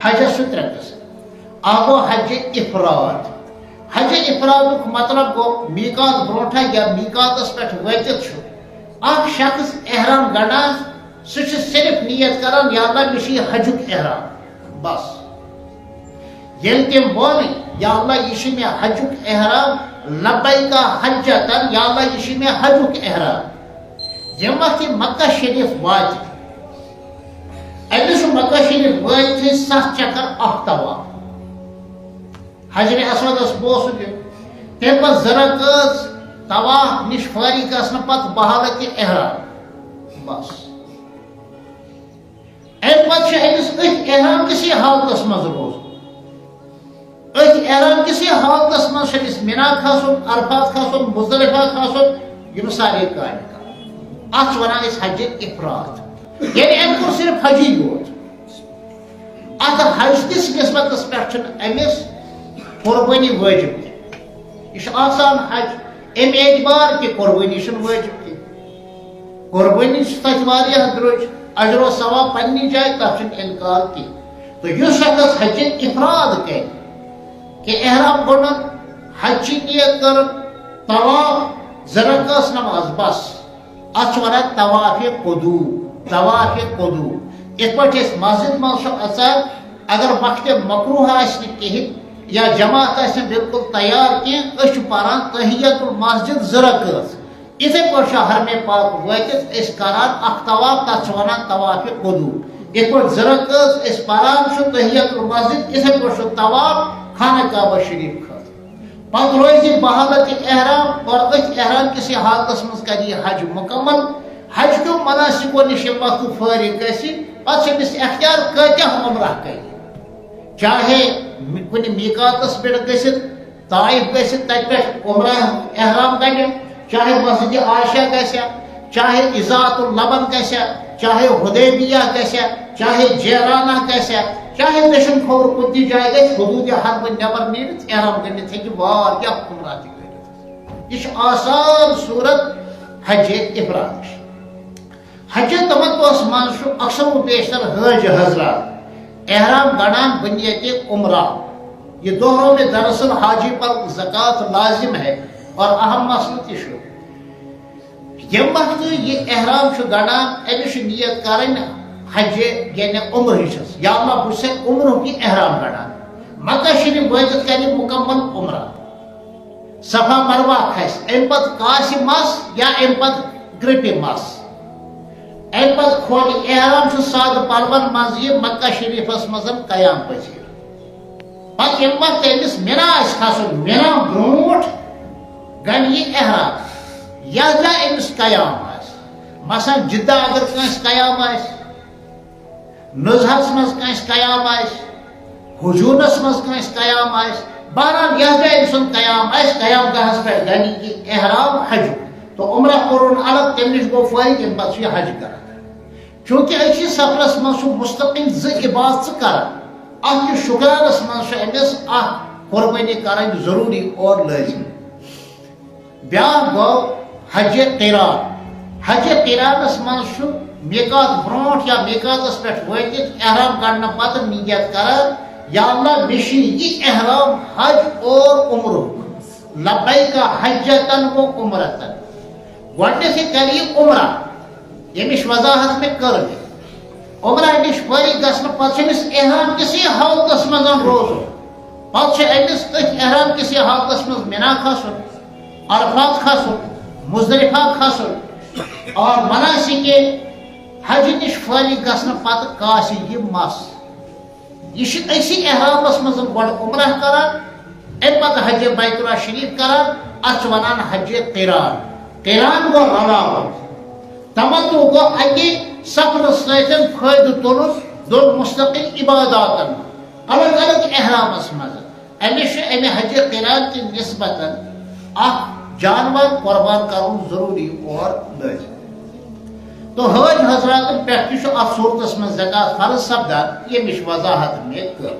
حج ترے قسم اکھ گو حج افراد حج افراد مطلب گو میقات برونٹھا یا میقاتس پہ واتت اکھ شخص احرام گڑان سہ صرف نیت کران یا اللہ مے حجک احرام بس یل تم ون یا اللہ یہ مے حجک احرام لبیک حجتن یا اللہ یہ مے حجک احرام یم وقت مکہ شریف وات امس مکہ شریف وات 7 چکر اخ طواف حجر اسود بوس تم پہ زرک طواف نش فارغ گھن پتہ بحالت احرام بس ام پتہ امس احرام کسی حالتس مز روز احرام کسی حالتس مز امس منا کھسن عرفات کھسن مزدلفہ کھسن یم سارے کامہ کرن اتھ ونان حج افراد یعنی ام کور صرف حجی یوت ات حج کس نسبتس پہ امس قربانی واجب یہ آسان حج ام اعتبار کہ قربانی واجب کی قربانی تک درج اجر و ثواب پنہ جائے تک انکار کی تو یہ شخص حج افراد کر کہ احرام گنڈن حج نیت کر طواف زرکس نماز بس ات ونان طواف قدوم طواف قدوم ات پہ مسجد مز اچان اگر وقت مکروہ کہین یا جماعت بالکل تیار کی پاران تحیت المسجد زرکس اتھے پہ حرم پاک واتت کران اخ طواف تک ونان طواف قدوم ات پہ زرکس پاران تحیت المسجد اتھے پہ طواف خانہ کعبہ شریف خط پتہ روز بحالت احرام اور احرام کسی حالتس مز کر یہ حج مکمل حج کیوں مناسبوں نش وقت فارغ گی پتہ امس اختیار کتیا عمرہ کر چاہے کن میقاتس پہ گھت طائف گھت تت پہ عمرہ احرام کڑ چاہے مسجد عائشہ گھا چاہے اضاعت اللبن گھا چاہے حدیبیہ گھا چاہے جیرانہ گھا چاہے دشن کھور کن جائے گھس حدود حرم نبر نیرت احرام کڑت ہیکہ واریاہ عمرہ تہ کٔرِتھ یہ آسان صورت حج افراد حج تمتوس مز اکثر و بیشتر حاج حضرات احرام گڑان بنیت عمرہ یہ دوہروں میں دراصل حاجی پر زکوٰۃ لازم ہے اور اہم مسئلہ تہ یم وقت یہ احرام گڑان امس نیت کرن حج یعنی عمر ہس یا اللہ بہ عمرہ کی احرام گڑان مکہ شریف واتت کر مکمل عمرہ صفا مروہ کھس ام پتہ کاسہ مس یا ام پتہ گرپہ مس ام پتہ کھول احرام ساد پرون مز یہ مکہ شریفس مز قیام پذیر پتہ یم وقت امس منا کھسن منا برونٹ گن یہ احرام یا امس قیام مثلا جدہ اگر کنس قیام نزہس مز کنس قیام حجونس مز کنس قیام بہرحال یہ جائے سن قیام گاہس پہ گنی یہ احرام حج تو عمرہ قرون الگ تم نش گو فارغ ام پتہ یہ حج کر چونکہ اسی سفرس مز مستقل عبادت کران اتھ شکرانس مز امس قربانی کرن ضروری اور لازم بیا گو حج قران حج قرانس مز میقات برونٹ یا میقاتس پہ واتت احرام کڑنے پتہ نیت کران یا اللہ مے یہ احرام حج اور عمرہ لبیک حجتن و عمرتن گۄڈنیتھٕے کر یہ عمرہ یمش وضاحت میں کر عمرہ نش فارغ گھن پتہ امس احرام کسی حالتس مز روزن پتہ امس احرام کسی حالتس مز منا کھسن عرفات کھسن مزدلفہ کھسن اور مناسک حج نش فارغ گھن پتہ کاسہ یہ مس یہ اسی احرامس مز گۄڈ عمرہ کران ام پتہ حج بیت اللہ شریف کران اتھ ونان حج قران قران گو رلاوت تمتع گو اکہ سفر ستن فائدہ تلن دون مستقل عباداتن الگ الگ احرامس مز امس امہ حج قران کی نسبت اخ جانور قربان کرن ضروری اور لازم تو حاج حضرات پہ ات صورتس مز زکات فرض سپدان یمش وضاحت میں کر